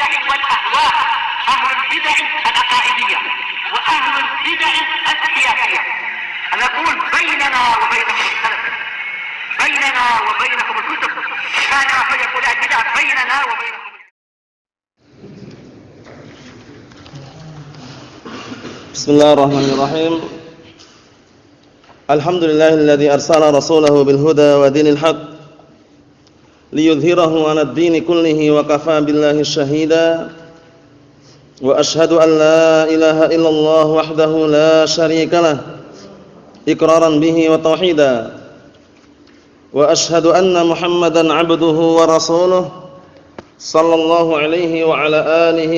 البدع والأهواء، أهل البدع العقائدية وأهل البدع السياسية. نقول بيننا وبينكم السلف، بيننا وبينكم الكتب، كان فيقول البدع بيننا وبينكم. بسم الله الرحمن الرحيم. الحمد لله الذي أرسل رسوله بالهدى ودين الحق ليظهره على الدين كله وكفى بالله شهيدا وأشهد أن لا إله إلا الله وحده لا شريك له إقرارا به وتوحيدا وأشهد أن محمدا عبده ورسوله صلى الله عليه وعلى آله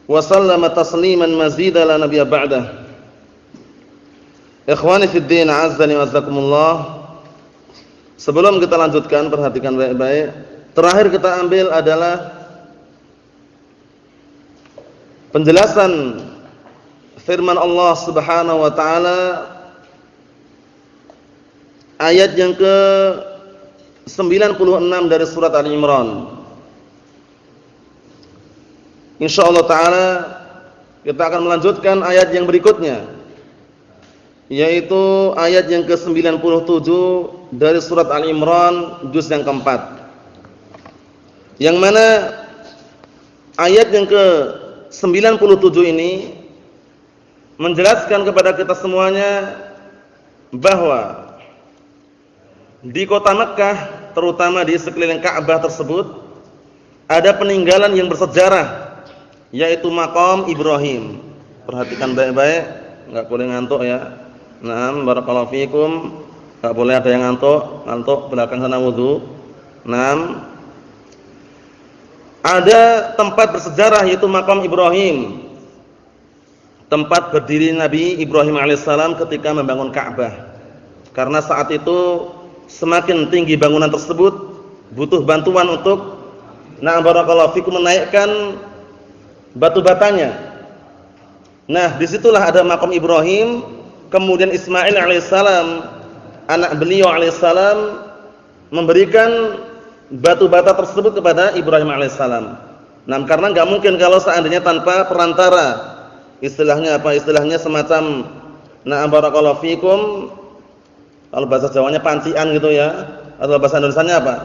وسلم تسليما مزيدا لا نبي بعده. Ikhwani fid din, azzani wa azzakumullah. Sebelum kita lanjutkan, perhatikan baik-baik. Terakhir kita ambil adalah penjelasan firman Allah Subhanahu wa taala ayat yang ke-96 dari surat Ali Imran. Insyaallah taala kita akan melanjutkan ayat yang berikutnya, yaitu ayat yang ke-97 dari surat Ali Imran juz yang keempat, yang mana ayat yang ke-97 ini menjelaskan kepada kita semuanya bahwa di kota Mekkah, terutama di sekeliling Ka'bah tersebut, ada peninggalan yang bersejarah, yaitu maqam Ibrahim. Perhatikan baik-baik, enggak boleh ngantuk ya. Naam, barakallahu fikum. Enggak boleh ada yang ngantuk belakang sana wudu. Naam. Ada tempat bersejarah yaitu maqam Ibrahim. Tempat berdiri Nabi Ibrahim alaihissalam ketika membangun Ka'bah. Karena saat itu semakin tinggi bangunan tersebut, butuh bantuan untuk barakallahu fikum menaikkan batu batanya. Nah, disitulah ada maqam Ibrahim. Kemudian Ismail alaihissalam, anak beliau alaihissalam, memberikan batu bata tersebut kepada Ibrahim alaihissalam. Nah, karena nggak mungkin kalau seandainya tanpa perantara. Istilahnya apa? Istilahnya semacam barakallahu fikum, kalau bahasa Jawanya pancian gitu ya, atau bahasa Indonesianya apa?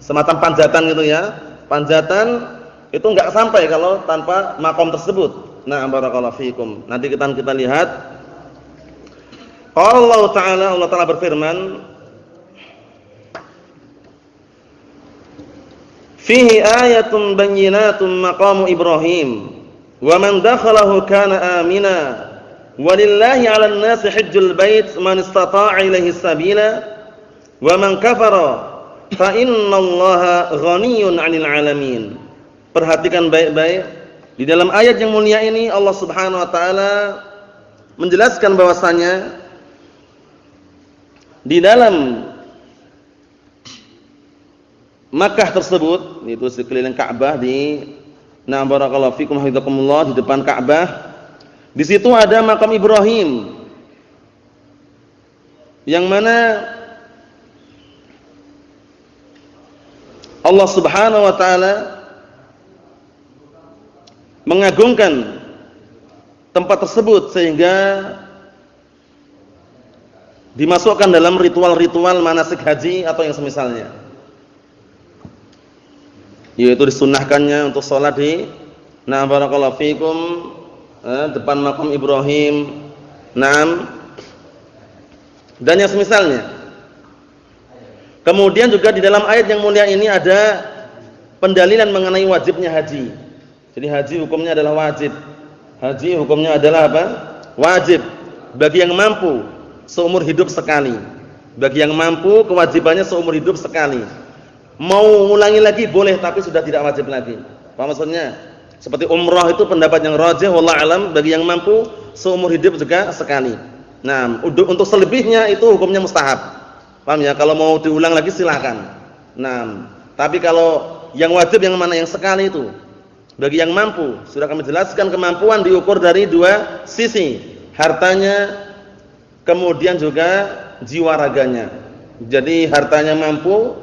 Semacam panjatan gitu ya. Panjatan itu enggak sampai kalau tanpa makom tersebut. Nah, barakallahu fikum. Nanti kita lihat. Allah Ta'ala berfirman, "Fihi ayatun bayyinatun maqamu Ibrahim, wa man dakhalahu kana amina, walillahi 'alan nasi hajjul bait man istata'a ilaihi sabila, wa man kafara fa innallaha ghaniyyun 'anil 'alamin." Perhatikan baik-baik. Di dalam ayat yang mulia ini Allah Subhanahu wa taala menjelaskan bahwasanya di dalam Makkah tersebut, yaitu sekeliling Ka'bah, di barakallahu fikum hafizakumullah, di depan Ka'bah, di situ ada makam Ibrahim, yang mana Allah Subhanahu wa taala mengagungkan tempat tersebut sehingga dimasukkan dalam ritual-ritual manasik haji atau yang semisalnya, yaitu disunnahkannya untuk sholat di barakallahu fikum depan makam Ibrahim, dan yang semisalnya. Kemudian juga di dalam ayat yang mulia ini ada pendalilan mengenai wajibnya haji. Jadi haji hukumnya adalah wajib. Haji hukumnya adalah apa? Wajib bagi yang mampu seumur hidup sekali. Bagi yang mampu kewajibannya seumur hidup sekali. Mau ulangi lagi boleh, tapi sudah tidak wajib lagi. Apa maksudnya? Seperti umrah itu pendapat yang rajih wallahu alam, bagi yang mampu seumur hidup juga sekali. Nah, untuk selebihnya itu hukumnya mustahab. Paham ya? Kalau mau diulang lagi silakan. Nah, tapi kalau yang wajib yang mana? Yang sekali itu. Bagi yang mampu, sudah kami jelaskan kemampuan diukur dari dua sisi, hartanya, kemudian juga jiwa raganya. Jadi hartanya mampu,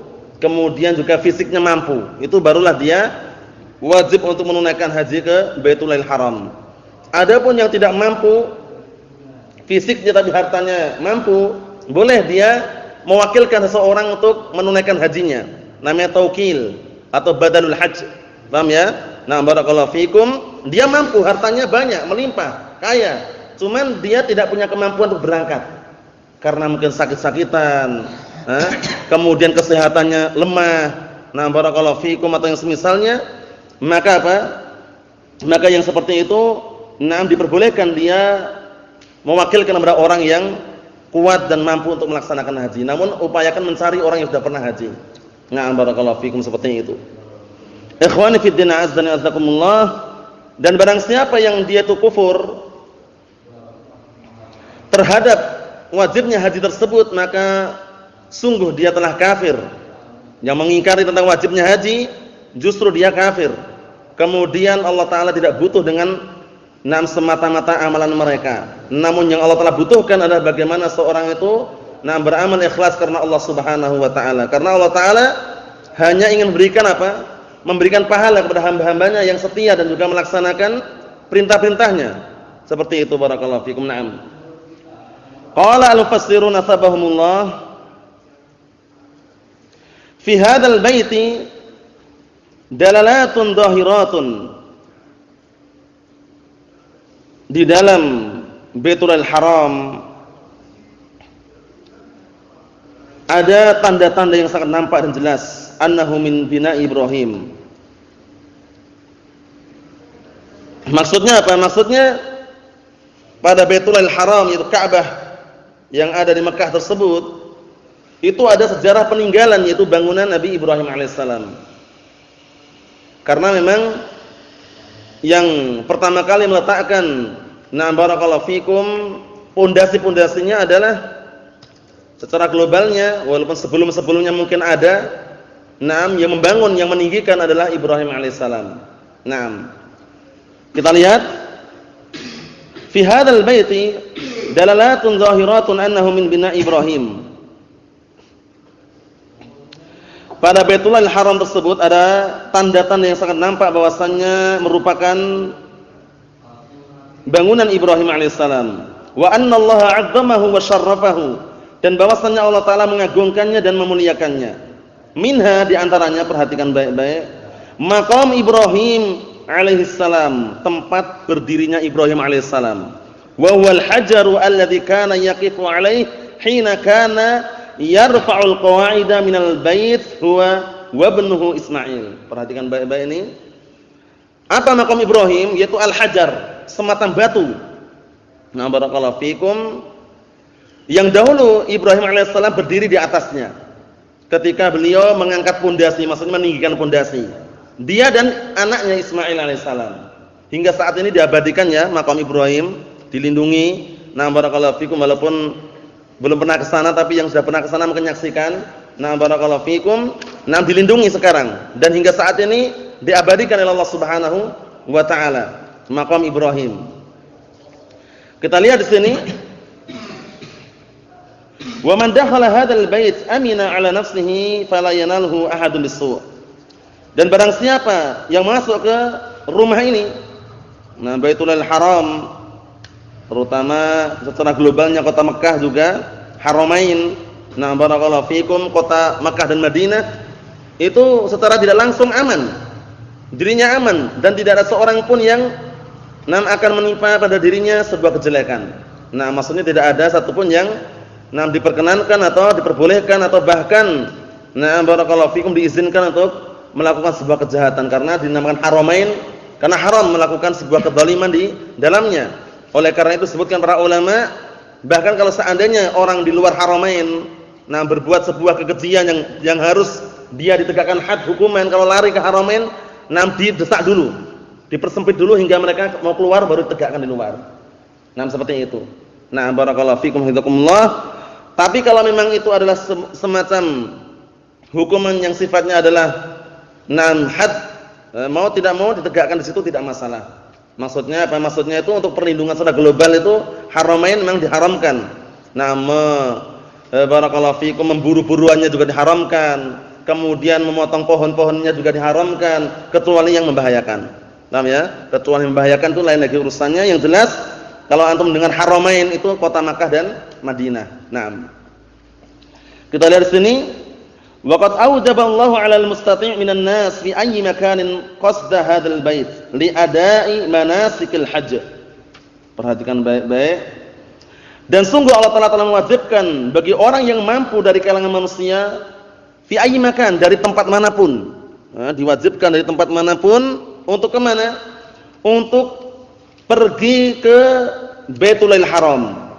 kemudian juga fisiknya mampu, itu barulah dia wajib untuk menunaikan haji ke Baitullahil Haram. Adapun yang tidak mampu fisiknya tapi hartanya mampu, boleh dia mewakilkan seseorang untuk menunaikan hajinya. Namanya taukil atau badalul hajj. Paham ya? Nah, barakallahu fikum, dia mampu, hartanya banyak, melimpah, kaya. Cuman dia tidak punya kemampuan untuk berangkat. Karena mungkin sakit-sakitan, kemudian kesehatannya lemah. Nah, barakallahu fikum atau yang semisalnya, maka apa? Maka yang seperti itu, diperbolehkan dia mewakilkan kepada orang yang kuat dan mampu untuk melaksanakan haji. Namun upayakan mencari orang yang sudah pernah haji. Nah, barakallahu fikum seperti itu. Ikhwani fid din, azza wa jazakumullah. Dan barang siapa yang dia itu kufur terhadap wajibnya haji tersebut, maka sungguh dia telah kafir. Yang mengingkari tentang wajibnya haji, justru dia kafir. Kemudian Allah Ta'ala tidak butuh dengan semata-mata amalan mereka. Namun yang Allah Ta'ala butuhkan adalah bagaimana seorang itu beramal ikhlas karena Allah Subhanahu wa Ta'ala. Karena Allah Ta'ala hanya ingin memberikan apa? Memberikan pahala kepada hamba-hambanya yang setia dan juga melaksanakan perintah-perintahnya. Seperti itu, barakallahu fikum. Na'am. Qala al-mufassirun asbahumullah, fi hadzal baiti dalalatun dhahiratun. Di dalam Baitullahil Haram ada tanda-tanda yang sangat nampak dan jelas, annahu min bina Ibrahim. Maksudnya apa? Maksudnya pada Baitullahil Haram, yaitu Ka'bah yang ada di Mekah tersebut, itu ada sejarah peninggalan, yaitu bangunan Nabi Ibrahim alaihissalam. Karena memang yang pertama kali meletakkan barakallahu fikum pondasi-pondasinya adalah secara globalnya, walaupun sebelum-sebelumnya mungkin ada yang membangun, yang meninggikan adalah Ibrahim alaihissalam. Kita lihat fi hadzal baiti dalalatun zahiratun annahu min bina Ibrahim. Pada Baitullahil Haram tersebut ada tanda-tanda yang sangat nampak bahwasannya merupakan bangunan Ibrahim alaihissalam. Wa anna Allah 'azzamahu wa syarrafahu, dan bahwasannya Allah Ta'ala mengagungkannya dan memuliakannya. Minha, diantaranya, perhatikan baik-baik, maqam Ibrahim alaihissalam, tempat berdirinya Ibrahim alaihissalam. Wa huwal hajaru alladzi kana yaqifu alaihi hina kana yarfa'ul qawa'ida minal bait huwa wa ibnuhu Ismail. Perhatikan baik-baik ini. Apa maqam Ibrahim? Yaitu al-hajar, semacam batu. Nah, barakallahu fikum. Yang dahulu Ibrahim alaihissalam berdiri di atasnya ketika beliau mengangkat pondasi, maksudnya meninggikan pondasi. Dia dan anaknya Ismail alaihissalam. Hingga saat ini diabadikan ya maqam Ibrahim, dilindungi. Nah, barakallahu fikum, walaupun belum pernah ke sana, tapi yang sudah pernah ke sana menyaksikan. Nah, barakallahu fikum, dilindungi sekarang dan hingga saat ini diabadikan oleh Allah Subhanahu wa Ta'ala maqam Ibrahim. Kita lihat di sini, wa man dakhala hadzal bait amina ala nafsihi fala yanalhu ahadun bisu'. Dan barang siapa yang masuk ke rumah ini, Baitullahil Haram, terutama secara globalnya kota Mekah juga, Haramain, barakallahu fikum, kota Mekah dan Madinah, itu secara tidak langsung aman. Dirinya aman dan tidak ada seorang pun yang akan menimpa pada dirinya sebuah kejelekan. Maksudnya tidak ada satupun yang diperkenankan atau diperbolehkan atau bahkan barakallahu fikum diizinkan untuk melakukan sebuah kejahatan, karena dinamakan Haramain karena haram melakukan sebuah kezaliman di dalamnya. Oleh karena itu disebutkan para ulama, bahkan kalau seandainya orang di luar Haramain berbuat sebuah kekejian yang harus dia ditegakkan had hukuman, kalau lari ke Haramain didesak dulu, dipersempit dulu hingga mereka mau keluar baru ditegakkan di luar. Seperti itu. Barakallahu fikum hidakumullah. Tapi kalau memang itu adalah semacam hukuman yang sifatnya adalah had, mau tidak mau ditegakkan di situ tidak masalah. Maksudnya apa? Maksudnya itu untuk perlindungan secara global itu Haramain memang diharamkan. Barakallahu fikum, memburu-buruannya juga diharamkan. kemudian memotong pohon-pohonnya juga diharamkan kecuali yang membahayakan. Paham ya? Kecuali yang membahayakan itu lain lagi urusannya. Yang jelas kalau antum dengar Haramain itu kota Makkah dan Madinah. Nah, kita lihat di sini, waqad awjaba Allahu 'alal mustati' minan nas fi ayyi makanin qasda hadzal bait li ada'i manasikil hajj. Perhatikan baik-baik. Dan sungguh Allah Ta'ala telah mewajibkan bagi orang yang mampu dari kalangan manusia fi ayyi makan, dari tempat manapun. Nah, diwajibkan dari tempat manapun untuk kemana? Untuk pergi ke Baitulil Haram.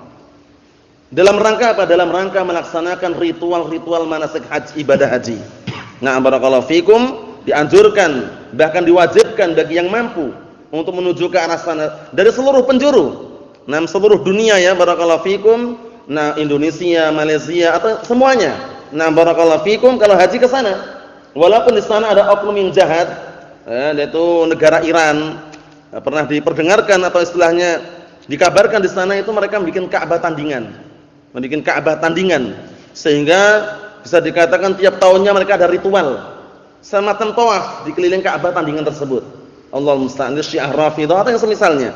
Dalam rangka apa? Dalam rangka melaksanakan ritual-ritual manasik haji, ibadah haji. Nah, barakallahu fikum, dianjurkan bahkan diwajibkan bagi yang mampu untuk menuju ke arah sana dari seluruh penjuru. Nah, seluruh dunia ya, barakallahu fikum. Nah, Indonesia, Malaysia atau semuanya. Nah, barakallahu fikum kalau haji ke sana. Walaupun di sana ada oknum yang jahat, yaitu negara Iran, pernah diperdengarkan atau istilahnya dikabarkan di sana itu mereka bikin Ka'bah tandingan. Membikin Ka'bah tandingan sehingga bisa dikatakan tiap tahunnya mereka ada ritual semacam tawaf di keliling Ka'bah tandingan tersebut. Allahumma musta'an, Syiah Rafidhah atau yang semisalnya.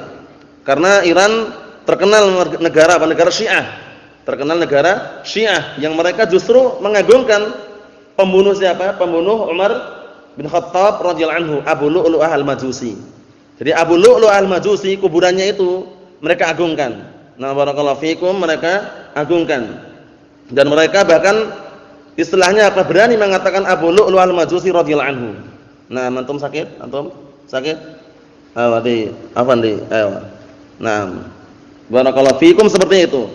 Karena Iran terkenal negara Syiah. Terkenal negara Syiah yang mereka justru mengagungkan pembunuh siapa? Pembunuh Umar bin Khattab radhiyallahu anhu, Abu Lu'lu'ah al-Majusi. Jadi Abu Lu'lu'ah al-Majusi kuburannya itu mereka agungkan. Nah, barakallahu fikum, mereka agungkan. Dan mereka bahkan istilahnya apa? Berani mengatakan Abu Lu'lu'ah al-Majusi radhiyallahu anhu. Nah, antum sakit? Antum sakit? Awadi, afandi, ayo. Nah, barakallahu fikum, seperti itu.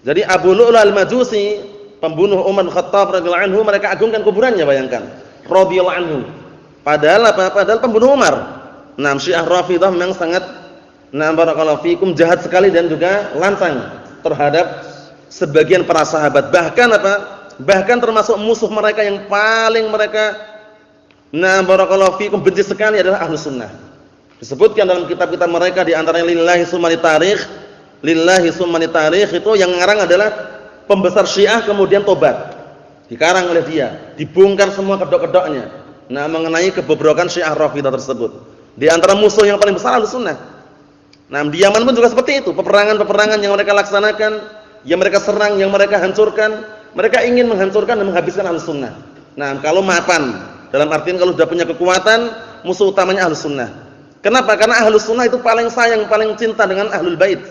Jadi Abu Lu'lu'ah al-Majusi, pembunuh Umar bin Khattab radhiyallahu anhu, mereka agungkan kuburannya, bayangkan. Radhiyallahu anhu. Padahal apa? Padahal pembunuh Umar. Nah, Syiah Rafidhah memang sangat, nah, barakallahu fikum, jahat sekali dan juga lancang terhadap sebagian para sahabat. Bahkan apa? Bahkan termasuk musuh mereka yang paling mereka, nah, barakallahu fikum, benci sekali adalah Ahlus Sunnah. Disebutkan dalam kitab-kitab mereka di antaranya Lillahi Summani Tarikh. Lillahi Summani Tarikh itu yang ngarang adalah pembesar Syiah kemudian tobat. Dikarang oleh dia, dibongkar semua kedok-kedoknya. Nah, mengenai kebobrokan Syiah Rafidhah tersebut. Di antara musuh yang paling besar Ahlus Sunnah. Nah, di Yaman pun juga seperti itu. Peperangan-peperangan yang mereka laksanakan, yang mereka serang, yang mereka hancurkan, mereka ingin menghancurkan dan menghabiskan Ahlus Sunnah. Nah, kalau mapan, dalam artian kalau sudah punya kekuatan, musuh utamanya Ahlus Sunnah. Kenapa? Karena Ahlus Sunnah itu paling sayang, paling cinta dengan Ahlul Bait,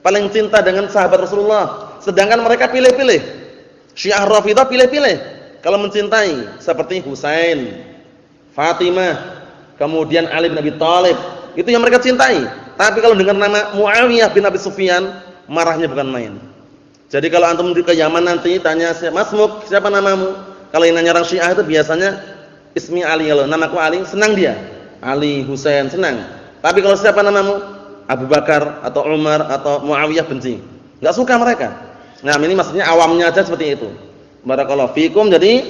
paling cinta dengan sahabat Rasulullah. Sedangkan mereka pilih-pilih. Syiah Rafidhah pilih-pilih. Kalau mencintai seperti Husain, Fatimah, kemudian Ali bin Abi Thalib, itu yang mereka cintai. Tapi kalau dengar nama Muawiyah bin Abi Sufyan, marahnya bukan main. Jadi kalau antum ke Yaman nanti tanya, "Mas Muk, siapa namamu?" Kalau yang nanya orang Syiah itu biasanya ismi Ali, kalau namaku Ali, senang dia. Ali, Husain, senang. Tapi kalau siapa namamu? Abu Bakar atau Umar atau Muawiyah, benci. Enggak suka mereka. Nah, ini maksudnya awamnya aja seperti itu. Barakallahu fikum. Jadi,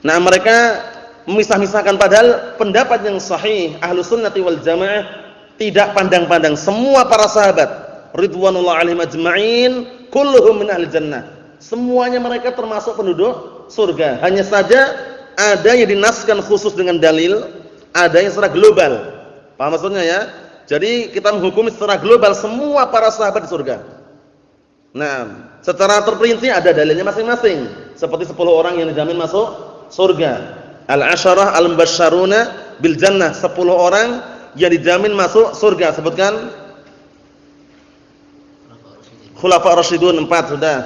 nah, mereka memisah-misahkan, padahal pendapat yang sahih Ahlus Sunnati wal Jamaah tidak pandang-pandang. Semua para sahabat ridwanullah alaihim ajma'in kulluhum min ahli jannah. Semuanya mereka termasuk penduduk surga. Hanya saja ada yang dinaskan khusus dengan dalil, ada yang secara global. Paham maksudnya ya? Jadi kita menghukumi secara global semua para sahabat di surga. Nah, secara terperinci ada dalilnya masing-masing. Seperti 10 orang yang dijamin masuk surga. Al-Asyarah al-Mubasysyaruna bil Jannah, 10 orang yang dijamin masuk surga. Sebutkan. Khulafa Rasyidun 4 sudah.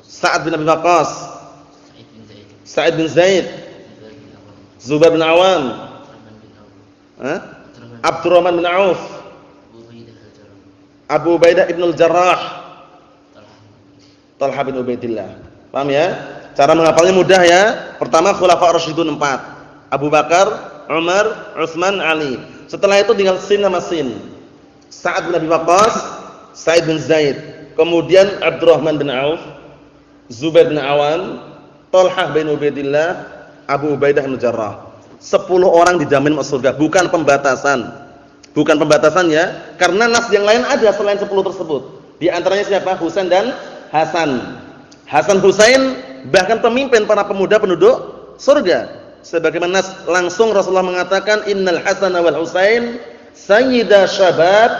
Sa'ad bin Abi Waqqas, Sa'id bin Zaid, Zubair bin Awam, Abdurrahman bin Auf, Abu Ubaidah ibn al-Jarrah, Talha bin Ubaidillah. Paham ya? Cara menghafalnya mudah ya. Pertama Khulafa Rasyidun 4, Abu Bakar, Umar, Utsman, Ali. Setelah itu tinggal sin sama sin. Sa'ad bin Abi Waqqas, Sa'id bin Zaid, kemudian Abdurrahman bin Auf, Zubair bin Awam, Talha bin Ubaidillah, Abu Ubaidah bin Jarrah. 10 orang dijamin masuk surga, bukan pembatasan. Bukan pembatasan ya, karena nas yang lain ada selain 10 tersebut. Di antaranya siapa? Husain dan Hasan. Hasan Husain bahkan pemimpin para pemuda penduduk surga. Sebagaimana langsung Rasulullah mengatakan innal Hasan wal Husain sayyida syabab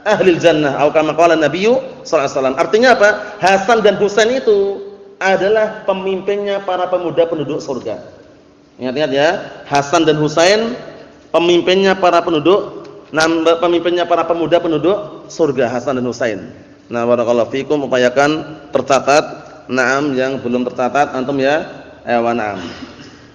ahli jannah atau kama qala Nabi sallallahu alaihi wasallam. Artinya apa? Hasan dan Husain itu adalah pemimpinnya para pemuda penduduk surga. Ingat-ingat ya, Hasan dan Husain pemimpinnya para pemimpinnya para pemuda penduduk surga, Hasan dan Husain. Nah, barakallahu fikum, upayakan tercatat. Naam, yang belum tercatat antum ya, na'am.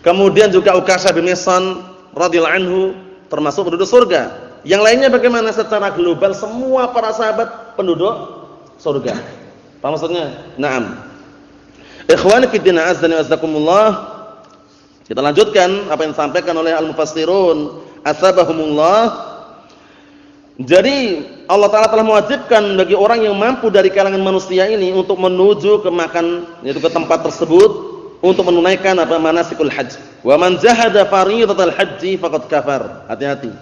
Kemudian juga Uqasyah bin Mihsan radhiyallahu anhu termasuk penduduk surga. Yang lainnya bagaimana secara global semua para sahabat penduduk surga. Apa maksudnya? Naam. Ikhwani fi din, azza wa jazakumullah. Kita lanjutkan apa yang disampaikan oleh al-mufassirun asbahumullah. Jadi Allah Ta'ala telah mewajibkan bagi orang yang mampu dari kalangan manusia ini untuk menuju ke yaitu ke tempat tersebut untuk menunaikan manasikul hajj. Wa man jahada fariidatal hajji faqad kafar. Hati-hati.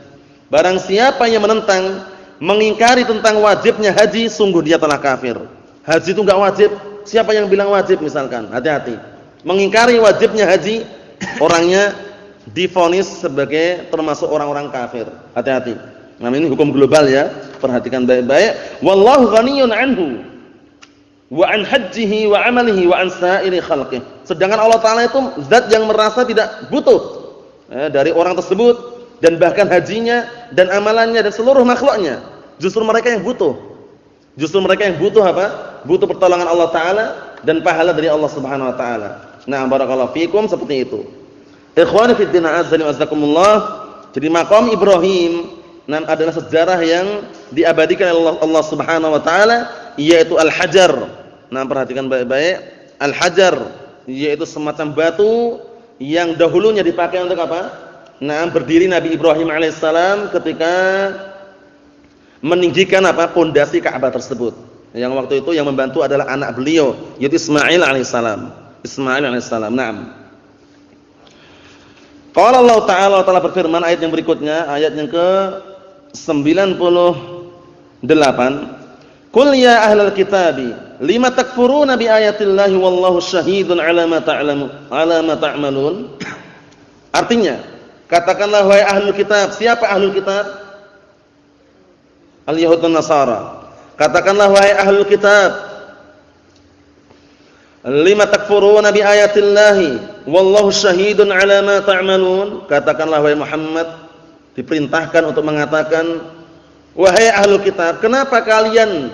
Barang siapa yang menentang, mengingkari tentang wajibnya haji, sungguh dia telah kafir. Haji itu enggak wajib. Siapa yang bilang wajib misalkan? Hati-hati. Mengingkari wajibnya haji, orangnya divonis sebagai termasuk orang-orang kafir. Hati-hati. Nah, ini hukum global ya. Perhatikan baik-baik. Wallahu ghaniyun anhu wa an hajjihi wa amalihi wa an sa'iri khalqih. Sedangkan Allah Ta'ala itu zat yang merasa tidak butuh dari orang tersebut dan bahkan hajinya dan amalannya dan seluruh makhluknya. Justru mereka yang butuh. Justru mereka yang butuh apa? Butuh pertolongan Allah Ta'ala dan pahala dari Allah Subhanahu wa taala. Nah, barakallahu fikum, seperti itu. Ikhwani fid din, azza wa jazakumullah. Jadi maqam Ibrahim adalah sejarah yang diabadikan oleh Allah Subhanahu wa taala, yaitu al-hajar. Nah, perhatikan baik-baik. Al-hajar yaitu semacam batu yang dahulunya dipakai untuk apa? Nah, berdiri Nabi Ibrahim alaihissalam ketika meninggikan pondasi Ka'bah tersebut. Yang waktu itu yang membantu adalah anak beliau, yaitu Ismail alaihissalam. Ismail alaihissalam. Naam. Qala Allah Ta'ala berfirman ayat yang berikutnya, ayat yang ke-98. Qul ya ahlal kitabi lima takfuruna bi ayatillahi wallahu syahidun ala ma ta'malun. Artinya, katakanlah wahai ahlul kitab. Siapa ahlul kitab? Al-Yahud dan Nasara. Katakanlah wahai ahlul kitab, lima takfuruna bi ayatillahi wallahu syahidun ala ma ta'malun. Katakanlah wahai Muhammad, diperintahkan untuk mengatakan, wahai ahlul kitab, kenapa kalian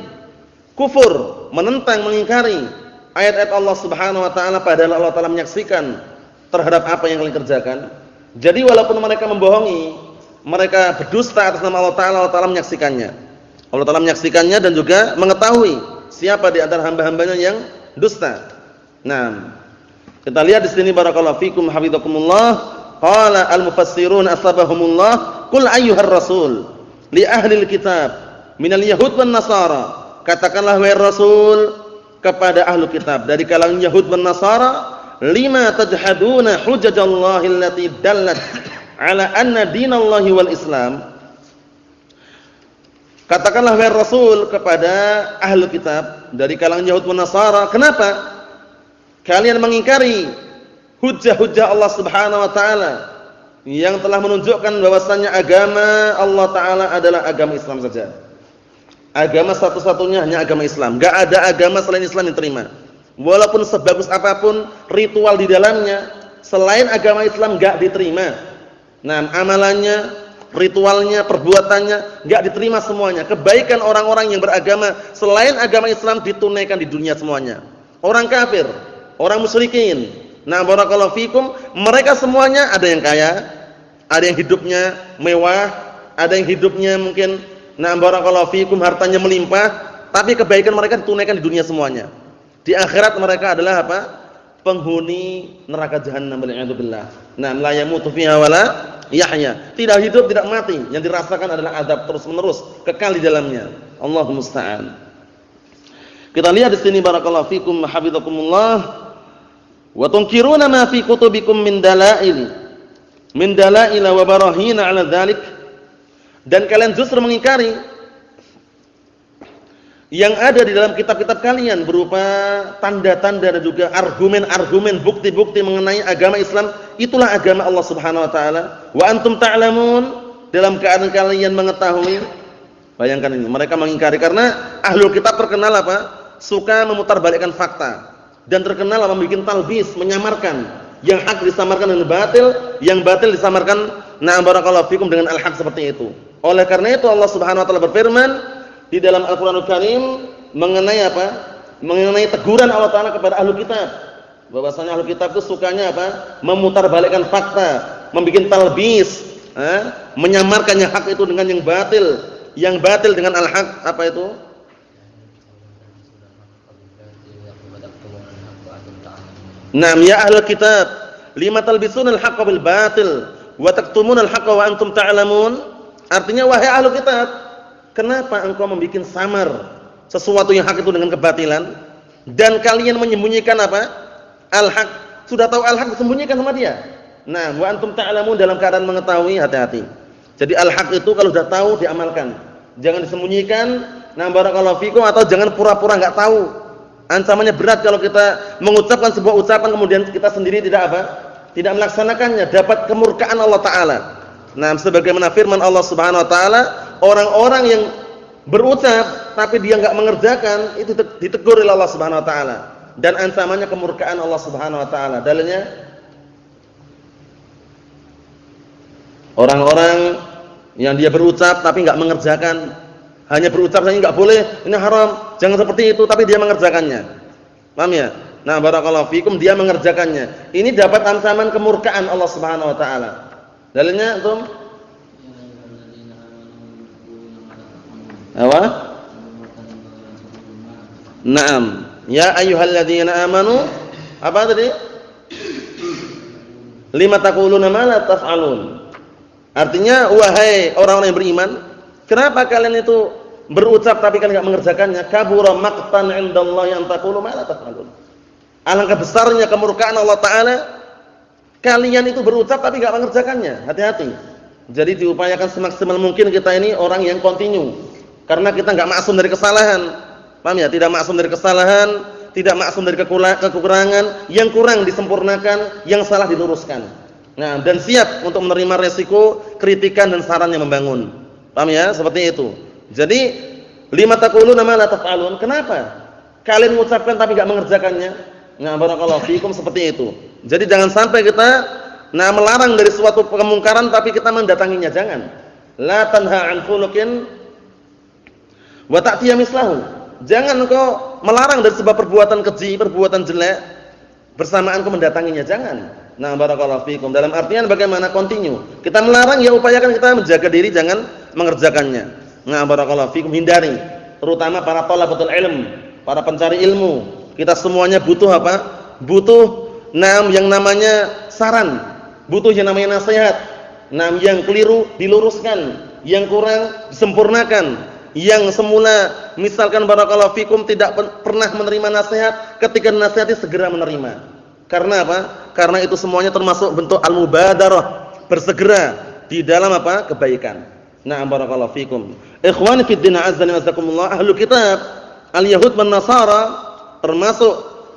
kufur, menentang, mengingkari ayat-ayat Allah Subhanahu wa taala padahal Allah Taala menyaksikan terhadap apa yang kalian kerjakan. Jadi walaupun mereka membohongi, mereka berdusta atas nama Allah Taala menyaksikannya. Allah Taala menyaksikannya dan juga mengetahui siapa di antara hamba-hambanya yang dusta. Nah, kita lihat di sini barakallahu fikum hafizakumullah. Qala al-mufassirun asbahumullah, qul ayyuhar rasul li ahlil kitab minal yahud wan nasara. Katakanlah wahai Rasul kepada ahlu kitab dari kalangan Yahud dan Nasara, lima tajhaduna hujajallahi allati dallat ala anna dinallahi wal Islam. Katakanlah wahai Rasul kepada ahlu kitab dari kalangan Yahud dan Nasara, kenapa kalian mengingkari hujjah-hujjah Allah Subhanahu wa taala yang telah menunjukkan bahwasannya agama Allah Taala adalah agama Islam saja. Agama satu-satunya hanya agama Islam. Enggak ada agama selain Islam yang terima. Walaupun sebagus apapun ritual di dalamnya, selain agama Islam enggak diterima. Nah, amalannya, ritualnya, perbuatannya enggak diterima semuanya. Kebaikan orang-orang yang beragama selain agama Islam ditunaikan di dunia semuanya. Orang kafir, orang musyrikin. Nah, barakallahu fikum, mereka semuanya ada yang kaya, ada yang hidupnya mewah, ada yang hidupnya mungkin barakallahu fikum hartanya melimpah, tapi kebaikan mereka ditunaikan di dunia semuanya. Di akhirat mereka adalah apa? Penghuni neraka jahanam wal'iyadzubillah. Nah, la yamutu fiha wala yahya. Tidak hidup, tidak mati. Yang dirasakan adalah azab terus-menerus, kekal di dalamnya. Allahumma musta'an. Kita lihat di sini barakallahu fikum hafizakumullah. Wa tunkiruna ma fi kutubikum min dalail wa barahina 'ala dzalik. Dan kalian justru mengingkari yang ada di dalam kitab-kitab kalian berupa tanda-tanda dan juga argumen-argumen, bukti-bukti mengenai agama Islam, itulah agama Allah Subhanahu wa taala. Wa antum ta'lamun, dalam keadaan kalian mengetahui. Bayangkan ini, mereka mengingkari karena ahlul kitab terkenal apa? Suka memutarbalikkan fakta dan terkenal apa? Membuat talbis, menyamarkan. Yang hak disamarkan dengan batil, yang batil disamarkan na'am barakallahu fikum dengan al-haq seperti itu. Oleh karena itu Allah Subhanahu wa taala berfirman di dalam Al-Qur'anul Karim mengenai apa? Mengenai teguran Allah taala kepada ahlu kitab. Bahwasanya ahlu kitab itu sukanya apa? Memutarbalikkan fakta, membuat talbis, menyamarkan yang hak itu dengan yang batil dengan al-haq. Apa itu? Naam ya ahlul kitab, lima talbisunal haqqa bil batil wa taktumunal haqqa wa antum ta'lamun. Artinya wahai ahlul kitab, kenapa engkau membuat samar sesuatu yang hak itu dengan kebatilan dan kalian menyembunyikan apa? Al-haq. Sudah tahu al-haq disembunyikan sama dia. Nah, wa antum ta'lamun, dalam keadaan mengetahui, hati-hati. Jadi al-haq itu kalau sudah tahu diamalkan. Jangan disembunyikan, nah barakallahu fikum, atau jangan pura-pura enggak tahu. Ancamannya berat kalau kita mengucapkan sebuah ucapan kemudian kita sendiri tidak apa? Tidak melaksanakannya, dapat kemurkaan Allah taala. Nah, sebagaimana firman Allah Subhanahu wa taala, orang-orang yang berucap tapi dia enggak mengerjakan itu ditegur oleh Allah Subhanahu wa taala dan ancamannya kemurkaan Allah Subhanahu wa taala. Dalilnya orang-orang yang dia berucap tapi enggak mengerjakan, hanya berucap saja enggak boleh, ini haram, jangan seperti itu, tapi dia mengerjakannya. Paham ya? Nah, barakallahu fikum, dia mengerjakannya. Ini dapat ancaman kemurkaan Allah Subhanahu wa taala. Dalilnya antum? Apa? Naam. Ya ayyuhalladzina amanu, apa tadi? Lima taquluna ma la taf'alun. Artinya wahai orang-orang yang beriman, kenapa kalian itu berucap tapi kalian enggak mengerjakannya? Kabura maqtan 'indallahi an taqulu ma la taf'alun. Alangkah besarnya kemurkaan Allah taala kalian itu berucap tapi enggak mengerjakannya. Hati-hati. Jadi diupayakan semaksimal mungkin kita ini orang yang kontinu. Karena kita enggak maksum dari kesalahan. Paham ya? Tidak maksum dari kesalahan, tidak maksum dari kekurangan, yang kurang disempurnakan, yang salah diluruskan. Nah, dan siap untuk menerima resiko kritikan dan saran yang membangun. Paham ya? Seperti itu. Jadi, lima taquluna ma la taf'alun. Kenapa? Kalian mengucapkan tapi enggak mengerjakannya. Nah, barakallahu fikum, seperti itu. Jadi jangan sampai kita melarang dari suatu kemungkaran tapi kita mendatanginya, jangan. La tanha 'an khuluqin wa ta'tiya mislahu. Jangan engkau melarang dari sebuah perbuatan keji, perbuatan jelek bersamaan engkau mendatanginya, jangan. Nah, barakallahu fikum. Dalam artian bagaimana? Continue. Kita melarang, ya upayakan kita menjaga diri jangan mengerjakannya. Nah, barakallahu fikum, hindari. Terutama para thalabatul ilm, para pencari ilmu. Kita semuanya butuh apa? Butuh yang namanya saran, butuh yang namanya nasihat. Yang keliru diluruskan, yang kurang disempurnakan. Yang semula misalkan barakallahu fikum tidak pernah menerima nasihat, ketika nasihati segera menerima. Karena apa? Karena itu semuanya termasuk bentuk al-mubadarah, bersegera di dalam apa? Kebaikan. Na'am barakallahu fikum. Ikhwani fid din azzani wasakumullah, ahlul kitab, al-yahud wan nasara, termasuk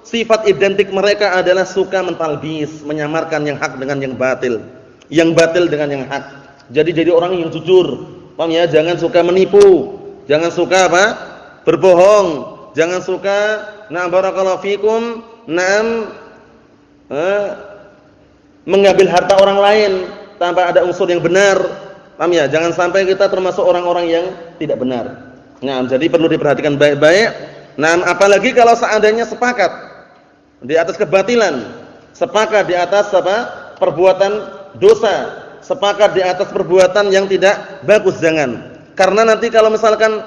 sifat identik mereka adalah suka mentalbis, menyamarkan yang hak dengan yang batil, yang batil dengan yang hak. Jadi orang yang jujur. Paham ya? Jangan suka menipu. Jangan suka apa? Berbohong. Jangan suka barakallahu fikum mengambil harta orang lain tanpa ada unsur yang benar. Paham ya? Jangan sampai kita termasuk orang-orang yang tidak benar. Jadi perlu diperhatikan baik-baik. Apalagi kalau seandainya sepakat di atas kebatilan, sepakat di atas apa? Perbuatan dosa, sepakat di atas perbuatan yang tidak bagus, jangan. Karena nanti kalau misalkan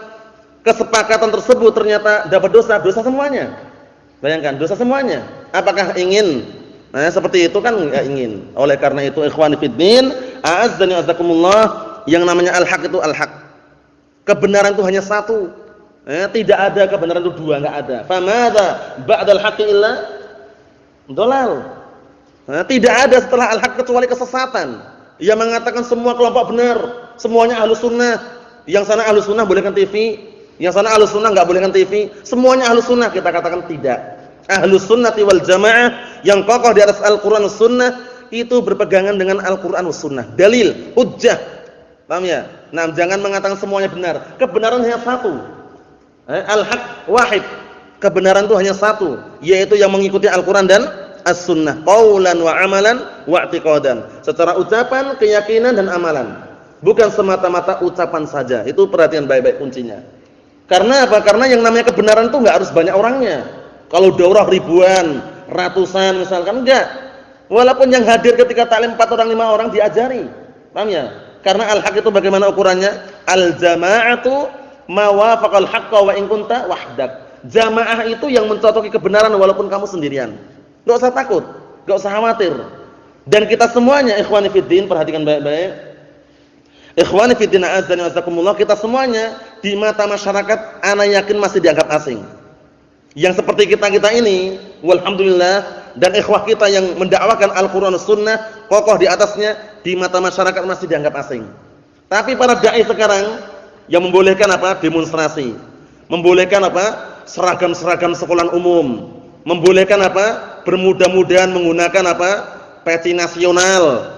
kesepakatan tersebut ternyata dapat dosa semuanya. Bayangkan, dosa semuanya. Apakah ingin? Seperti itu kan enggak ingin. Oleh karena itu ikhwani fiddin, a'azzani wa'azzakumullah, yang namanya al-haq itu al-haq. Kebenaran itu hanya satu. Tidak ada kebenaran itu dua, enggak ada. Famadza ba'dal haqqi illa dhalal. Tidak ada setelah al-haq kecuali kesesatan. Ia mengatakan semua kelompok benar, semuanya ahlus sunnah. Yang sana ahlus sunnah bolehkan TV, Yang sana Ahlus Sunnah enggak bolehkan TV, semuanya Ahlus Sunnah, kita katakan tidak. Ahlus Sunnati wal Jamaah yang kokoh di atas Al-Qur'an was Sunnah itu berpegangan dengan Al-Qur'an was Sunnah. Dalil, hujjah. Paham ya? Nah, jangan mengatakan semuanya benar. Kebenaran hanya satu. Al-haq wahid. Kebenaran itu hanya satu, yaitu yang mengikuti Al-Qur'an dan As-Sunnah, qaulan wa amalan wa i'tiqadan. Secara ucapan, keyakinan dan amalan. Bukan semata-mata ucapan saja. Itu perhatian baik-baik kuncinya. Karena apa? Karena yang namanya kebenaran itu enggak harus banyak orangnya. Kalau daurah ribuan, ratusan misalkan, enggak. Walaupun yang hadir ketika taklim 4 orang 5 orang diajari. Paham ya? Karena al-haq itu bagaimana ukurannya? Al-jama'atu ma wafaqal haqqa wa in kunta wahdak. Jamaah itu yang mencocoki kebenaran walaupun kamu sendirian. Enggak usah takut, enggak usah khawatir. Dan kita semuanya ikhwani fiddin, perhatikan baik-baik. Ikhwani fiddin azza wa jazakumullah, kita semuanya di mata masyarakat ana yakin masih dianggap asing. Yang seperti kita-kita ini, walhamdulillah, dan ikhwah kita yang mendakwakan Al-Qur'an dan Sunnah kokoh di atasnya, di mata masyarakat masih dianggap asing. Tapi para dai sekarang yang membolehkan apa? Demonstrasi. Membolehkan apa? Seragam-seragam sekolah umum. Membolehkan apa? Bermudah-mudahan menggunakan apa? Peci nasional.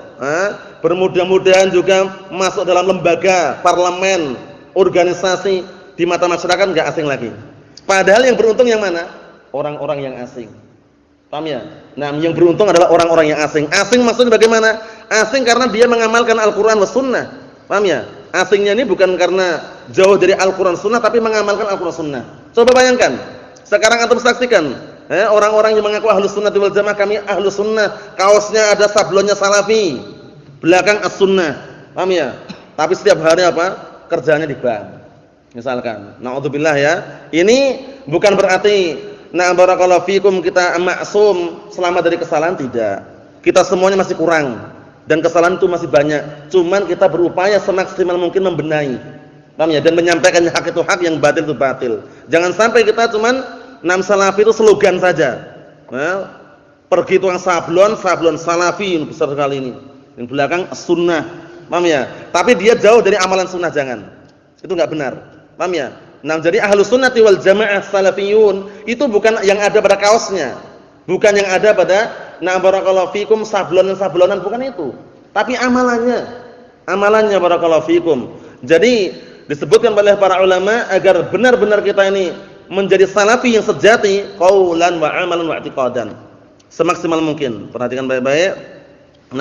Bermudah-mudahan juga masuk dalam lembaga, parlemen, organisasi, di mata masyarakat enggak asing lagi. Padahal yang beruntung yang mana? Orang-orang yang asing. Paham ya? Nah, yang beruntung adalah orang-orang yang asing. Asing maksudnya bagaimana? Asing karena dia mengamalkan Al-Qur'an was Sunnah. Paham ya? Asingnya ini bukan karena jauh dari Al-Qur'an Sunnah tapi mengamalkan Al-Qur'an Sunnah. Coba bayangkan. Sekarang antum saksikan, orang-orang yang mengaku Ahlus Sunnah wal Jamaah, kami Ahlus Sunnah, kaosnya ada sablonnya Salafi, belakang As-Sunnah. Paham ya? Tapi setiap hari apa? Kerjanya di bank. Misalkan, naudzubillah ya. Ini bukan berarti na barakallahu fikum kita maksum selamat dari kesalahan, tidak. Kita semuanya masih kurang dan kesalahan itu masih banyak. Cuman kita berupaya semaksimal mungkin membenahi. Paham ya? Dan menyampaikan hak itu hak, yang batil itu batil. Jangan sampai kita cuman nam salafi itu slogan saja. Nah, pergi tukang sablon salafi besar sekali ini. Yang belakang sunnah. Paham ya? Tapi dia jauh dari amalan sunnah, jangan. Itu enggak benar. Paham ya? Nah, jadi Ahlus Sunnati wal Jamaah salafiyun itu bukan yang ada pada kaosnya. Bukan yang ada pada na barakallahu fikum sablonan-sablonan, bukan itu. Tapi amalannya. Amalannya barakallahu fikum. Jadi disebutkan oleh para ulama agar benar-benar kita ini menjadi salafi yang sejati, qaulan wa amalan wa i'tiqadan. Semaksimal mungkin. Perhatikan baik-baik. 6,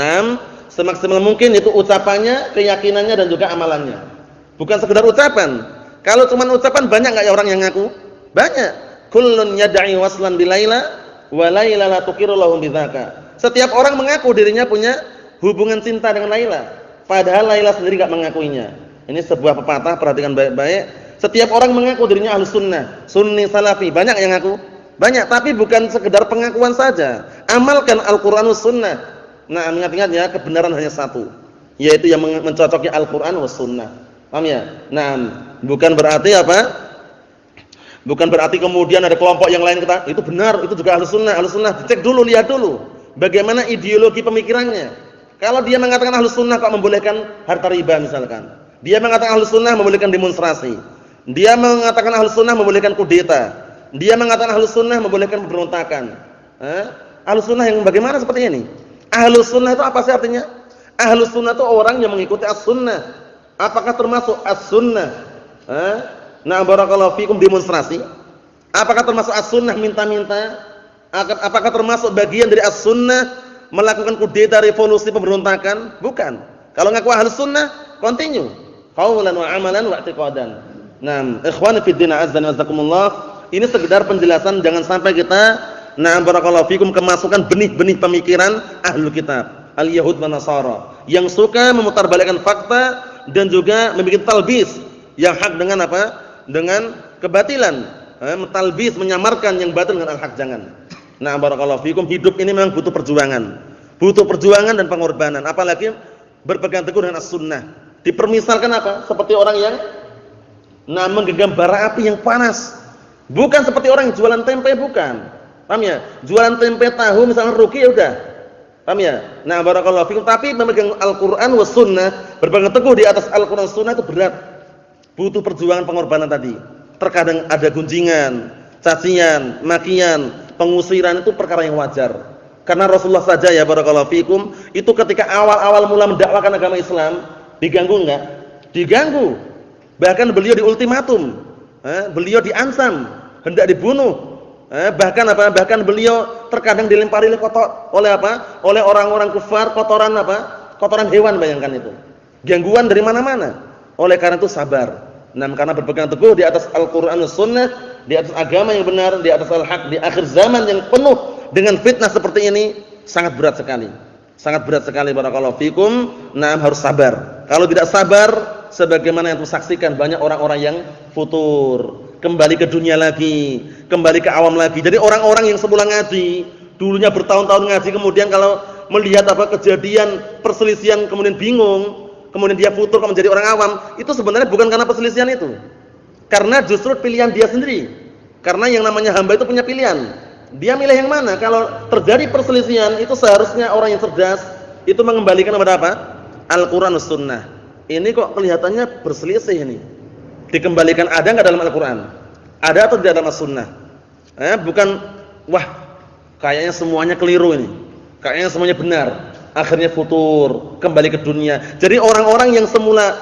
semaksimal mungkin itu ucapannya, keyakinannya dan juga amalannya. Bukan sekedar ucapan. Kalau cuma ucapan banyak enggak ya orang yang ngaku? Banyak. Kullun yad'i waslan bilaila wa laila la tuqiru lahum bidzaka. Setiap orang mengaku dirinya punya hubungan cinta dengan Laila, padahal Laila sendiri enggak mengakuinya. Ini sebuah pepatah, perhatikan baik-baik. Setiap orang mengaku dirinya Ahlus Sunnah, Sunni, Salafi, banyak yang ngaku? Banyak, tapi bukan sekedar pengakuan saja. Amalkan Al-Qur'an was Sunnah. Nah, ingat-ingat ya, kebenaran hanya satu, yaitu yang mencocoki Al-Qur'an was Sunnah. Paham ya? Nah, bukan berarti apa? Bukan berarti kemudian ada kelompok yang lain kata itu benar, itu juga Ahlus Sunnah. Ahlus Sunnah cek dulu, lihat dulu bagaimana ideologi pemikirannya. Kalau dia mengatakan Ahlus Sunnah kok membolehkan harta riba misalkan. Dia mengatakan Ahlus Sunnah membolehkan demonstrasi. Dia mengatakan Ahlus Sunnah membolehkan kudeta. Dia mengatakan Ahlus Sunnah membolehkan pemberontakan. Ahlus Sunnah yang bagaimana seperti ini? Ahlus Sunnah itu apa sih artinya? Ahlus Sunnah itu orang yang mengikuti As-Sunnah. Apakah termasuk As-Sunnah? Nah, barakallahu fikum demonstrasi. Apakah termasuk As-Sunnah minta-minta? Apakah termasuk bagian dari As-Sunnah melakukan kudeta, revolusi, pemberontakan? Bukan. Kalau ngaku Ahlus Sunnah, continue. Qaulan wa amalan wa i'tiqadan. Nah, ikhwani fid din azza wa jazakumullah, ini sekedar penjelasan, jangan sampai kita nah barakallahu fikum kemasukan benih-benih pemikiran ahlul kitab, al-yahud wa nasara, yang suka memutarbalikkan fakta dan juga membuat talbis yang hak dengan apa? Dengan kebatilan. Talbis, menyamarkan yang batil dengan al-haq, jangan. Nah, barakallahu fikum, hidup ini memang butuh perjuangan. Butuh perjuangan dan pengorbanan, apalagi berpegang teguh dengan as-sunnah. Dipermisalkan apa? Seperti orang yang menggenggam bara api yang panas. Bukan seperti orang yang jualan tempe, bukan. Paham ya? Jualan tempe tahu misalnya rugi ya udah. Paham ya? Nah, barakallahu fikum, tapi memegang Al-Qur'an was sunnah, berpegang teguh di atas Al-Qur'an sunnah itu berat. Butuh perjuangan, pengorbanan tadi. terkadang ada gunjingan, cacian, makian, pengusiran itu perkara yang wajar. Karena Rasulullah saja ya barakallahu fikum, itu ketika awal-awal mula mendakwakan agama Islam, diganggu enggak? Diganggu. Bahkan beliau diultimatum, beliau diancam, hendak dibunuh. Bahkan beliau terkadang dilempari oleh apa? Oleh orang-orang kufar kotoran apa? Kotoran hewan, bayangkan itu. Gangguan dari mana-mana. Oleh karena itu sabar. Nah, karena berpegang teguh di atas Al-Qur'an dan Sunnah, di atas agama yang benar, di atas al-haq, di akhir zaman yang penuh dengan fitnah seperti ini, sangat berat sekali. Sangat berat sekali barakallahu fikum. Nah, harus sabar. Kalau tidak sabar, sebagaimana yang saksikan banyak orang-orang yang futur, kembali ke dunia lagi, kembali ke awam lagi. Jadi orang-orang yang semula ngaji, dulunya bertahun-tahun ngaji, kemudian kalau melihat apa kejadian perselisihan kemudian bingung, kemudian dia futur menjadi orang awam, itu sebenarnya bukan karena perselisihan itu. Karena justru pilihan dia sendiri. Karena yang namanya hamba itu punya pilihan. Dia milih yang mana? Kalau terjadi perselisihan, itu seharusnya orang yang cerdas itu mengembalikan kepada apa? Al-Qur'an dan Sunnah. Ini kok kelihatannya berselisih ini. Dikembalikan, ada enggak dalam Al-Qur'an? Ada atau tidak dalam As-Sunnah? Bukan wah, kayaknya semuanya keliru ini. Kayaknya semuanya benar. Akhirnya futur, kembali ke dunia. Jadi orang-orang yang semula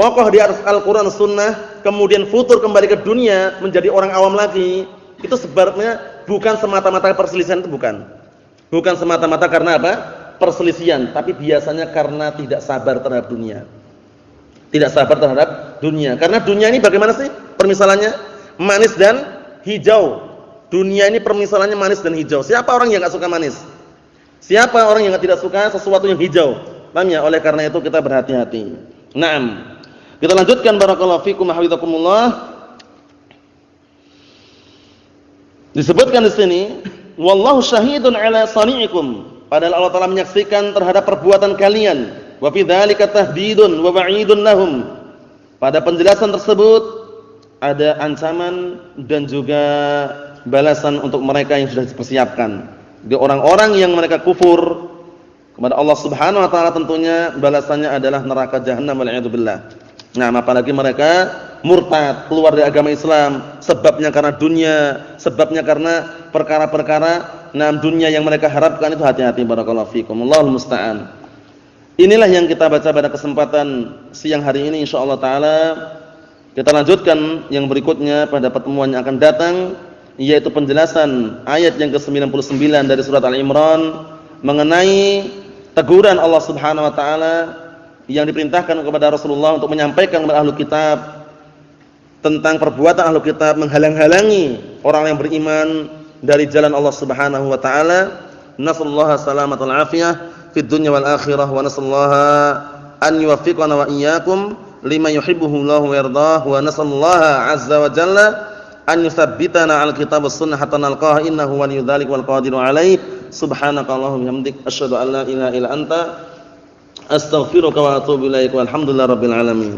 kokoh di atas Al-Qur'an dan Sunnah, kemudian futur kembali ke dunia, menjadi orang awam lagi, itu sebabnya bukan semata-mata perselisihan, itu bukan. Bukan semata-mata karena apa? Perselisihan, tapi biasanya karena tidak sabar terhadap dunia. Tidak sabar terhadap dunia. Karena dunia ini bagaimana sih permisalannya? Manis dan hijau. Dunia ini permisalannya manis dan hijau. Siapa orang yang enggak suka manis? Siapa orang yang tidak suka sesuatu yang hijau? Paham ya? Oleh karena itu kita berhati-hati. Naam. Kita lanjutkan barakallahu fikum hafizakumullah. Disebutkan di sini, wallahu syahidun ala sani'ikum. Padahal Allah Taala menyaksikan terhadap perbuatan kalian. Wa fi dzalika tahdidun wa wa'idun lahum. Pada penjelasan tersebut ada ancaman dan juga balasan untuk mereka yang sudah dipersiapkan. Di orang-orang yang mereka kufur kepada Allah Subhanahu wa taala, tentunya balasannya adalah neraka jahanam wal a'yadu billah. Nah, apalagi mereka murtad, keluar dari agama Islam, sebabnya karena dunia, sebabnya karena perkara-perkara dunia yang mereka harapkan, itu hati-hati barakallahu fikum. Allahul musta'an. Inilah yang kita baca pada kesempatan siang hari ini insyaallah taala. Kita lanjutkan yang berikutnya pada pertemuan yang akan datang, yaitu penjelasan ayat yang ke-99 dari surat Al-Imran mengenai teguran Allah Subhanahu wa taala yang diperintahkan kepada Rasulullah untuk menyampaikan kepada ahlu kitab tentang perbuatan ahlu kitab menghalang-halangi orang yang beriman dari jalan Allah Subhanahu wa taala. Nasallahu salamatal afiyah fid dunya wal akhirah wa nasallahu an yuwaffiqana wa iyyakum lima yuhibbuhu Allah wa yardah, wa nasallahu azza wa jalla an yuthabbitana al kitab was sunnah hatta nalqaha innahu waliyyu dzalika wal qadiru alaihi. Subhanakallahumma bihamdik asyhadu an la ilaha illa anta astaghfiruka wa atubu ilaik, walhamdulillahi rabbil alamin.